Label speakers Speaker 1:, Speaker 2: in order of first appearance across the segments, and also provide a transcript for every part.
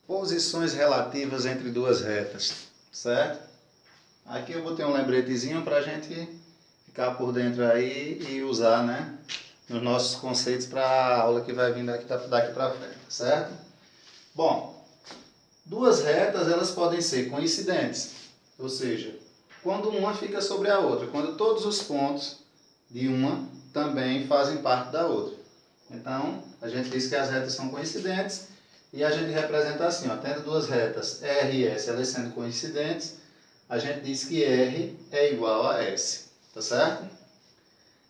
Speaker 1: Posições relativas entre duas retas, certo? Aqui eu botei um lembretezinho para a gente ficar por dentro aí e usar, né, nos nossos conceitos para a aula que vai vir daqui para frente, certo? Bom, duas retas elas podem ser coincidentes, ou seja, quando uma fica sobre a outra, quando todos os pontos de uma também fazem parte da outra. Então, a gente diz que as retas são coincidentes e a gente representa assim, ó, tendo duas retas R e S, elas sendo coincidentes, a gente diz que R é igual a S, tá certo?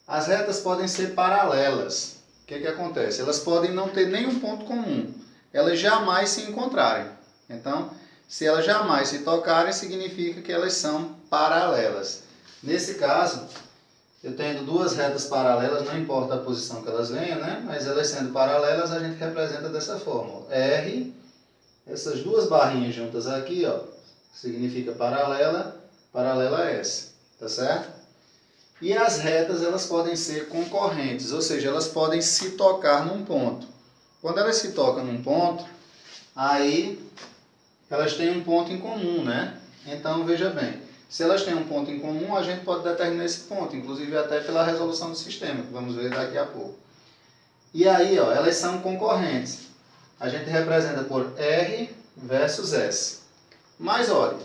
Speaker 1: As retas podem ser paralelas. O que acontece? Elas podem não ter nenhum ponto comum, elas jamais se encontrarem. Então, se elas jamais se tocarem, significa que elas são paralelas. Nesse caso, eu tendo duas retas paralelas, não importa a posição que elas venham, né? Mas elas sendo paralelas, a gente representa dessa forma. R, essas duas barrinhas juntas aqui, ó, significa paralela, paralela a S, tá certo? E as retas, elas podem ser concorrentes, ou seja, elas podem se tocar num ponto. Quando elas se tocam num ponto, aí elas têm um ponto em comum, né? Então, veja bem, se elas têm um ponto em comum, a gente pode determinar esse ponto, inclusive até pela resolução do sistema, que vamos ver daqui a pouco. E aí, ó, elas são concorrentes. A gente representa por R versus S. Mas, olha,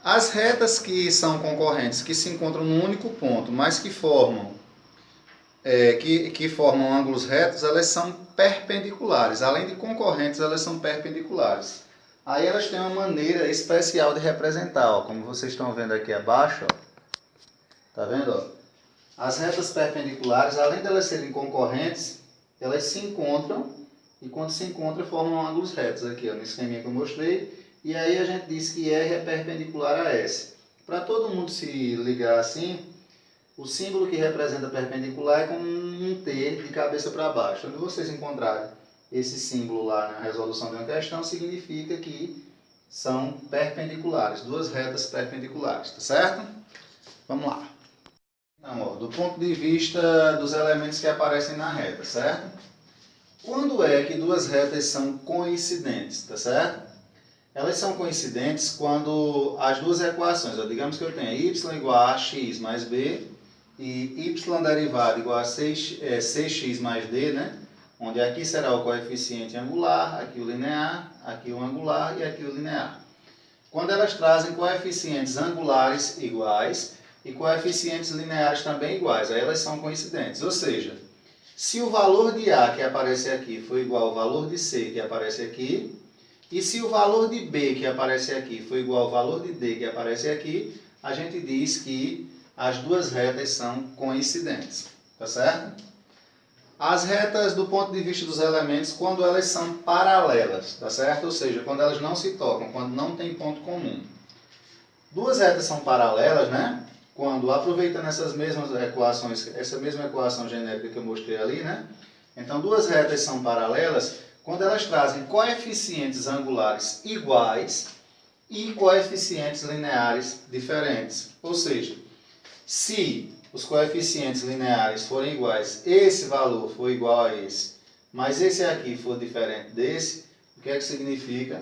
Speaker 1: as retas que são concorrentes, que se encontram num único ponto, mas que formam ângulos retos, elas são perpendiculares. Além de concorrentes, elas são perpendiculares. Aí elas têm uma maneira especial de representar, ó, como vocês estão vendo aqui abaixo, ó. Tá vendo? Ó? As retas perpendiculares, além de elas serem concorrentes, elas se encontram e quando se encontram formam ângulos retos aqui, ó, no esqueminha que eu mostrei. E aí a gente diz que R é perpendicular a S. Para todo mundo se ligar assim, o símbolo que representa perpendicular é como um T de cabeça para baixo. Quando vocês encontrarem esse símbolo lá na resolução de uma questão, significa que são perpendiculares, duas retas perpendiculares, tá certo? Vamos lá. Então, ó, do ponto de vista dos elementos que aparecem na reta, certo? Quando é que duas retas são coincidentes, tá certo? Elas são coincidentes quando as duas equações, ó, digamos que eu tenha y igual a x mais b e y derivado igual a 6x mais d, né? Onde aqui será o coeficiente angular, aqui o linear, aqui o angular e aqui o linear. Quando elas trazem coeficientes angulares iguais e coeficientes lineares também iguais, aí elas são coincidentes. Ou seja, se o valor de A que aparece aqui for igual ao valor de C que aparece aqui, e se o valor de B que aparece aqui for igual ao valor de D que aparece aqui, a gente diz que as duas retas são coincidentes, tá certo? As retas, do ponto de vista dos elementos, quando elas são paralelas, tá certo? Ou seja, quando elas não se tocam, quando não tem ponto comum. Duas retas são paralelas, né? Quando, aproveitando essas mesmas equações, essa mesma equação genérica que eu mostrei ali, né? Então, duas retas são paralelas quando elas trazem coeficientes angulares iguais e coeficientes lineares diferentes. Ou seja, se os coeficientes lineares forem iguais, esse valor for igual a esse, mas esse aqui for diferente desse, o que é que significa?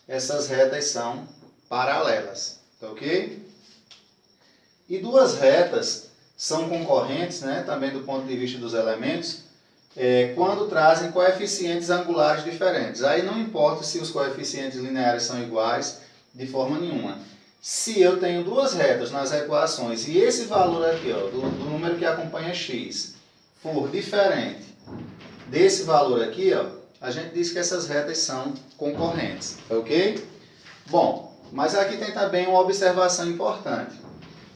Speaker 1: Essas retas são paralelas, tá ok? E duas retas são concorrentes, né, também do ponto de vista dos elementos, quando trazem coeficientes angulares diferentes. Aí não importa se os coeficientes lineares são iguais de forma nenhuma. Se eu tenho duas retas nas equações e esse valor aqui, ó, do número que acompanha x, for diferente desse valor aqui, ó, a gente diz que essas retas são concorrentes, ok? Bom, mas aqui tem também uma observação importante.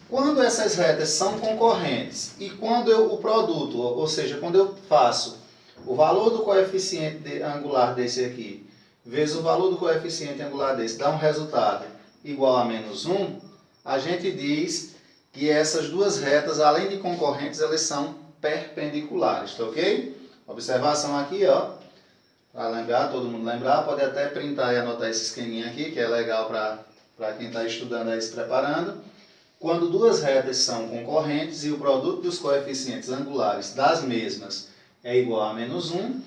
Speaker 1: Quando essas retas são concorrentes e quando o produto, ou seja, quando eu faço o valor do coeficiente angular desse aqui vezes o valor do coeficiente angular desse, dá um resultado igual a menos 1, a gente diz que essas duas retas, além de concorrentes, elas são perpendiculares, tá ok? Observação aqui, ó, para lembrar, todo mundo lembrar, pode até printar e anotar esse esqueminha aqui, que é legal para quem está estudando aí se preparando. Quando duas retas são concorrentes e o produto dos coeficientes angulares das mesmas é igual a menos 1,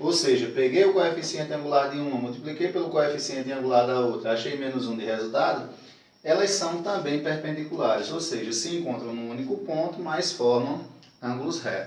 Speaker 1: Ou seja, peguei o coeficiente angular de uma, multipliquei pelo coeficiente angular da outra, achei menos 1 de resultado, elas são também perpendiculares, ou seja, se encontram num único ponto, mas formam ângulos retos.